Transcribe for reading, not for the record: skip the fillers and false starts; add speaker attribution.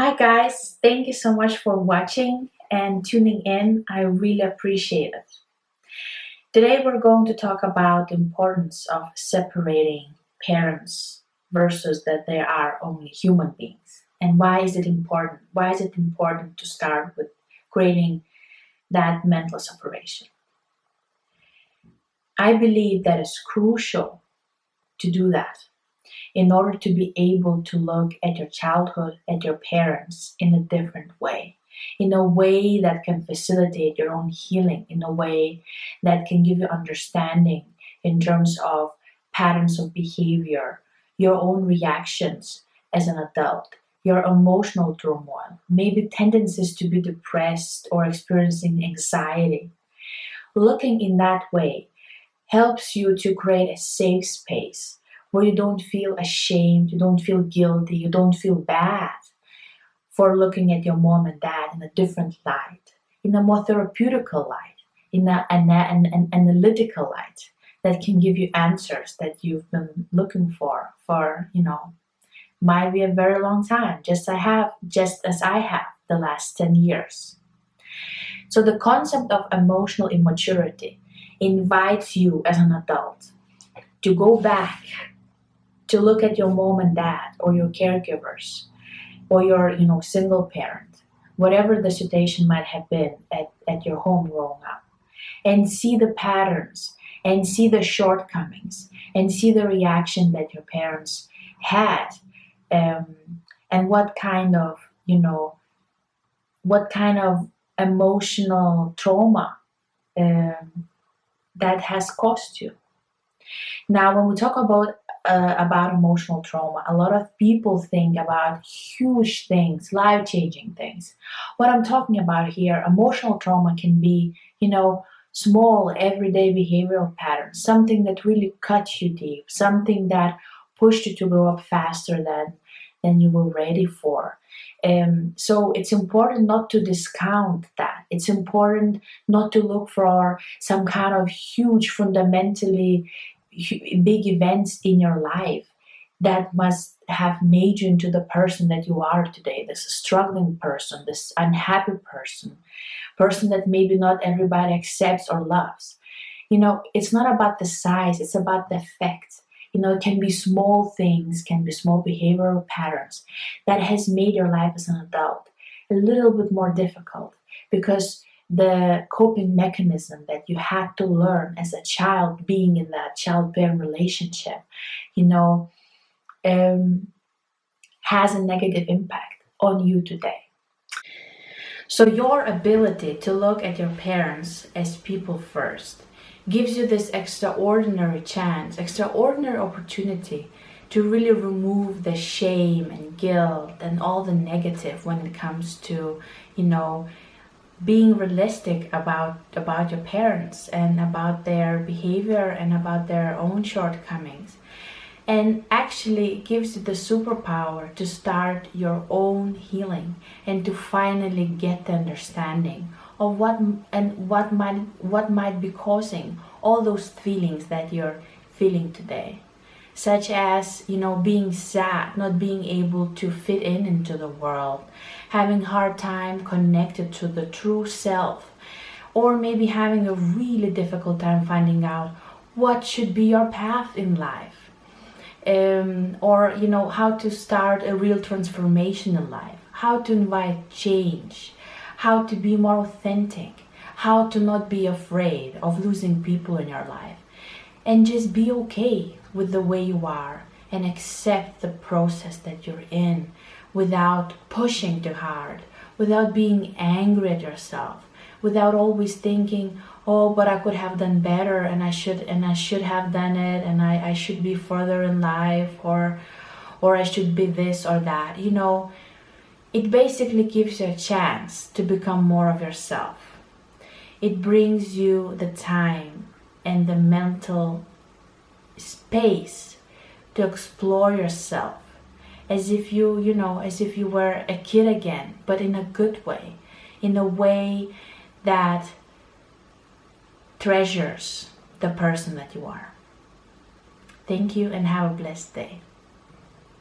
Speaker 1: Hi, guys. Thank you so much for watching and tuning in. I really appreciate it. Today, we're going to talk about the importance of separating parents versus that they are only human beings. And why is it important? Why is it important to start with creating that mental separation? I believe that it's crucial to do that in order to be able to look at your childhood, at your parents in a different way, in a way that can facilitate your own healing, in a way that can give you understanding in terms of patterns of behavior, your own reactions as an adult, your emotional turmoil, maybe tendencies to be depressed or experiencing anxiety. Looking in that way helps you to create a safe space where you don't feel ashamed, you don't feel guilty, you don't feel bad for looking at your mom and dad in a different light, in a more therapeutical light, in an analytical light that can give you answers that you've been looking for, might be a very long time, just as I have the last 10 years. So the concept of emotional immaturity invites you as an adult to go back to look at your mom and dad or your caregivers or your single parent, whatever the situation might have been at your home growing up, and see the patterns and see the shortcomings and see the reaction that your parents had, um, and what kind of emotional trauma um, that has cost you. Now, when we talk about emotional trauma, a lot of people think about huge things, life-changing things. What I'm talking about here, emotional trauma can be, small everyday behavioral patterns, something that really cut you deep, something that pushed you to grow up faster than you were ready for. So it's important not to discount that. It's important not to look for some kind of huge, fundamentally big events in your life that must have made you into the person that you are today, this struggling person, this unhappy person that maybe not everybody accepts or loves. It's not about the size, it's about the effect. It can be small things, can be small behavioral patterns that has made your life as an adult a little bit more difficult because the coping mechanism that you had to learn as a child being in that child parent relationship, you know, um, has a negative impact on you today. So, your ability to look at your parents as people first gives you this extraordinary chance, extraordinary opportunity to really remove the shame and guilt and all the negative when it comes to, you know, being realistic about your parents and about their behavior and about their own shortcomings, and actually gives you the superpower to start your own healing and to finally get the understanding of what might be causing all those feelings that you're feeling today, such as being sad, not being able to fit in into the world, having hard time connected to the true self, or maybe having a really difficult time finding out what should be your path in life, or how to start a real transformation in life, how to invite change, how to be more authentic, how to not be afraid of losing people in your life, and just be okay with the way you are and accept the process that you're in without pushing too hard, without being angry at yourself, without always thinking, oh, but I could have done better and I should have done it, and I should be further in life, or I should be this or that. It basically gives you a chance to become more of yourself. It brings you the time and the mental space to explore yourself as if you were a kid again, but in a good way, in a way that treasures the person that you are. Thank you and have a blessed day.